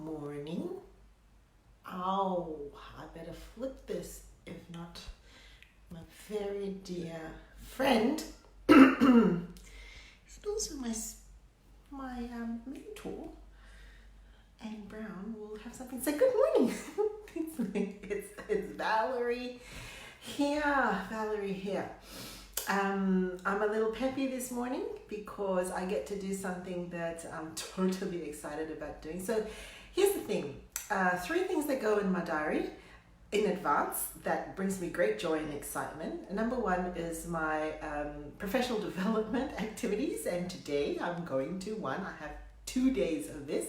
morning. Oh, I better flip this, if not, my very dear friend, and also my mentor, Anne Brown, will have something to say. Good morning. it's Valerie here. Valerie here. I'm a little peppy this morning because I get to do something that I'm totally excited about doing. So here's the thing. 3 things that go in my diary in advance that brings me great joy and excitement. Number 1 is my professional development activities, and today I'm going to one. I have 2 days of this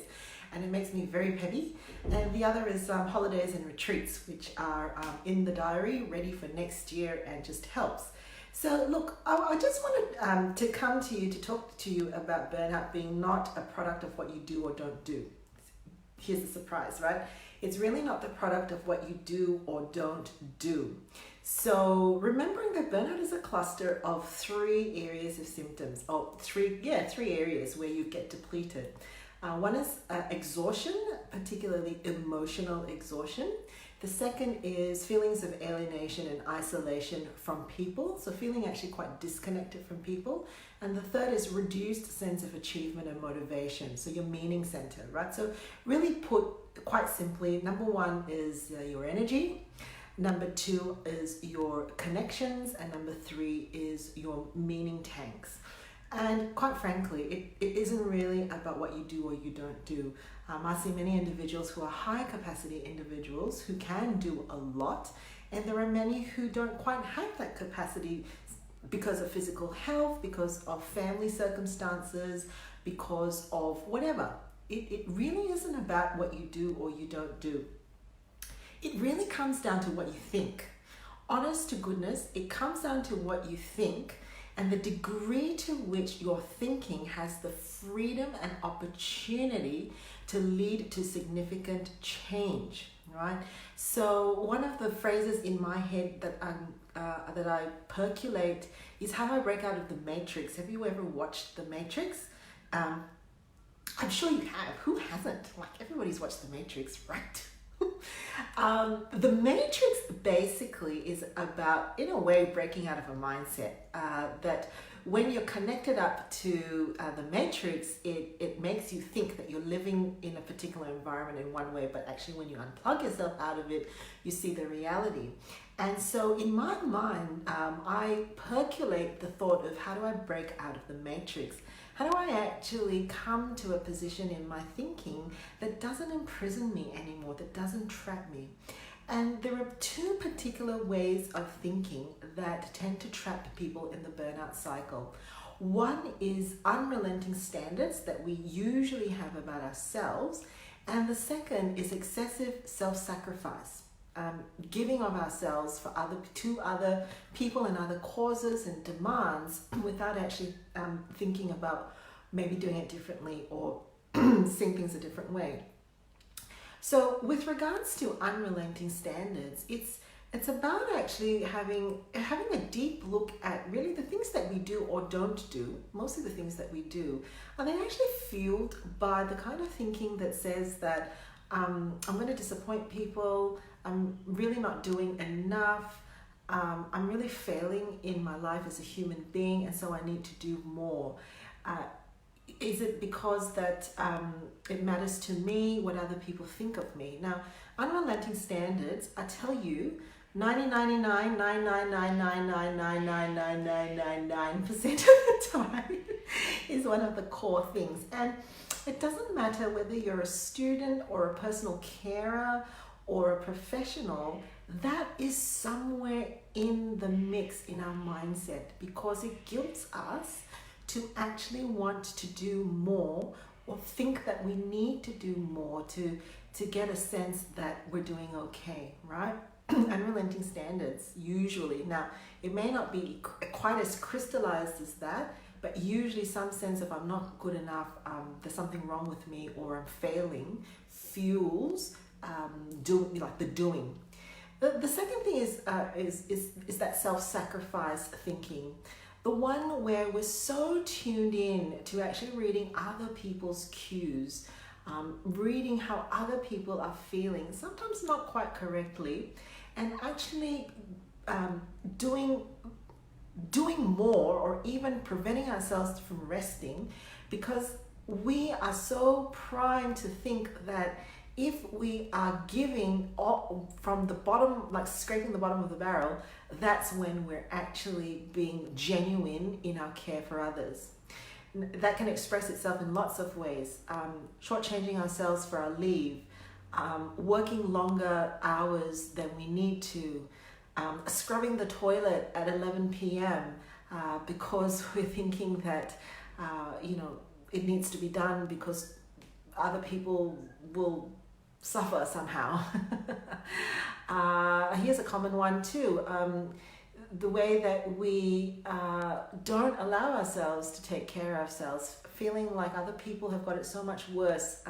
and it makes me very peppy. And the other is holidays and retreats, which are in the diary, ready for next year, and just helps. So look, I just wanted to come to you to talk to you about burnout being not a product of what you do or don't do. Here's the surprise, right? It's really not the product of what you do or don't do. So remembering that burnout is a cluster of 3 areas of symptoms, three areas where you get depleted. One is exhaustion, particularly emotional exhaustion. The second is feelings of alienation and isolation from people, so feeling actually quite disconnected from people. And the third is reduced sense of achievement and motivation, so your meaning center, right? So really put quite simply, number 1 is your energy, number 2 is your connections, and number 3 is your meaning tanks. And quite frankly, it isn't really about what you do or you don't do. I see many individuals who are high capacity individuals who can do a lot, and there are many who don't quite have that capacity because of physical health, because of family circumstances, because of whatever. It really isn't about what you do or you don't do. It really comes down to what you think. Honest to goodness, it comes down to what you think and the degree to which your thinking has the freedom and opportunity to lead to significant change, right? So one of the phrases in my head that I percolate is how I break out of the matrix. Have you ever watched The Matrix? I'm sure you have. Who hasn't? Like, everybody's watched The Matrix, right? The Matrix basically is about, in a way, breaking out of a mindset that when you're connected up to the Matrix, it makes you think that you're living in a particular environment in one way, but actually when you unplug yourself out of it, you see the reality. And so in my mind, I percolate the thought of how do I break out of the Matrix? How do I actually come to a position in my thinking that doesn't imprison me anymore, that doesn't trap me? And there are 2 particular ways of thinking that tend to trap people in the burnout cycle. One is unrelenting standards that we usually have about ourselves, and the second is excessive self-sacrifice. Giving of ourselves to other people and other causes and demands without actually thinking about maybe doing it differently or seeing things a different way. So with regards to unrelenting standards, it's about actually having a deep look at really the things that we do or don't do. Mostly the things that we do are they actually fueled by the kind of thinking that says that I'm going to disappoint people, I'm really not doing enough, I'm really failing in my life as a human being, and so I need to do more. Is it because that it matters to me what other people think of me? Now, unrelenting standards, I tell you, 99.99999999999% of the time is one of the core things. And it doesn't matter whether you're a student or a personal carer or a professional, that is somewhere in the mix in our mindset, because it guilts us to actually want to do more or think that we need to do more to get a sense that we're doing okay, right? Unrelenting standards, usually. Now, it may not be quite as crystallized as that, but usually some sense of I'm not good enough, there's something wrong with me, or I'm failing, fuels the doing. The second thing is that self-sacrifice thinking. The one where we're so tuned in to actually reading other people's cues, reading how other people are feeling, sometimes not quite correctly, and actually doing more, or even preventing ourselves from resting, because we are so primed to think that if we are giving all from the bottom, like scraping the bottom of the barrel, that's when we're actually being genuine in our care for others. That can express itself in lots of ways. Shortchanging ourselves for our leave, working longer hours than we need to, scrubbing the toilet at 11 p.m. Because we're thinking that it needs to be done because other people will suffer somehow. Here's a common one too. The way that we don't allow ourselves to take care of ourselves, feeling like other people have got it so much worse.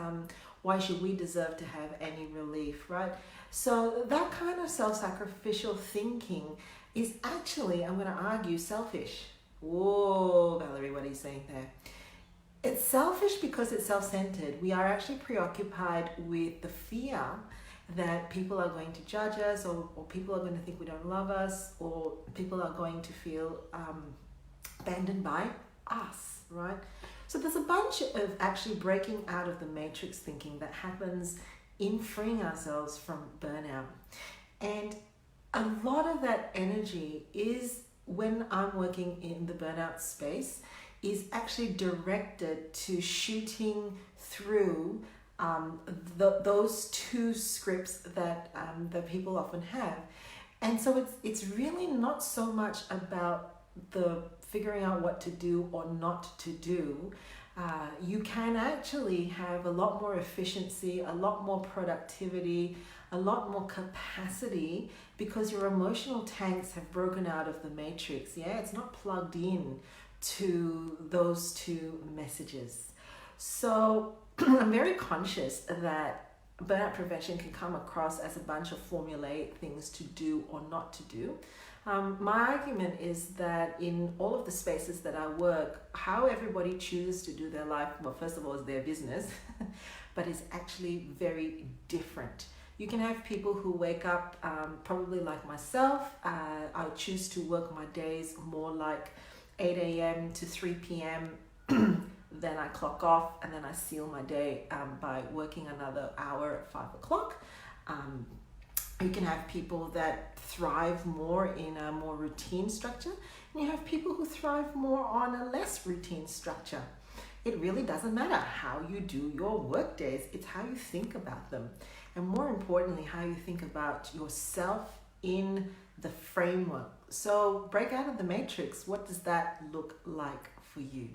Why should we deserve to have any relief, right? So that kind of self-sacrificial thinking is actually, I'm going to argue, selfish. Whoa, Valerie, what are you saying there? It's selfish because it's self-centered. We are actually preoccupied with the fear that people are going to judge us, or people are going to think we don't love us, or people are going to feel abandoned by us, right? So there's a bunch of actually breaking out of the matrix thinking that happens in freeing ourselves from burnout. And a lot of that energy is, when I'm working in the burnout space, is actually directed to shooting through those two scripts that people often have. And so it's really not so much about the figuring out what to do or not to do. You can actually have a lot more efficiency, a lot more productivity, a lot more capacity, because your emotional tanks have broken out of the matrix. Yeah, it's not plugged in to those two messages. So I'm very conscious that burnout prevention can come across as a bunch of formulaic things to do or not to do. My argument is that in all of the spaces that I work, how everybody chooses to do their life, well, first of all, is their business, but it's actually very different. You can have people who wake up, probably like myself. I choose to work my days more like 8 a.m. to 3 p.m. Then I clock off, and then I seal my day by working another hour at 5 o'clock. You can have people that thrive more in a more routine structure, and you have people who thrive more on a less routine structure. It really doesn't matter how you do your work days, it's how you think about them. And more importantly, how you think about yourself in the framework. So break out of the matrix. What does that look like for you?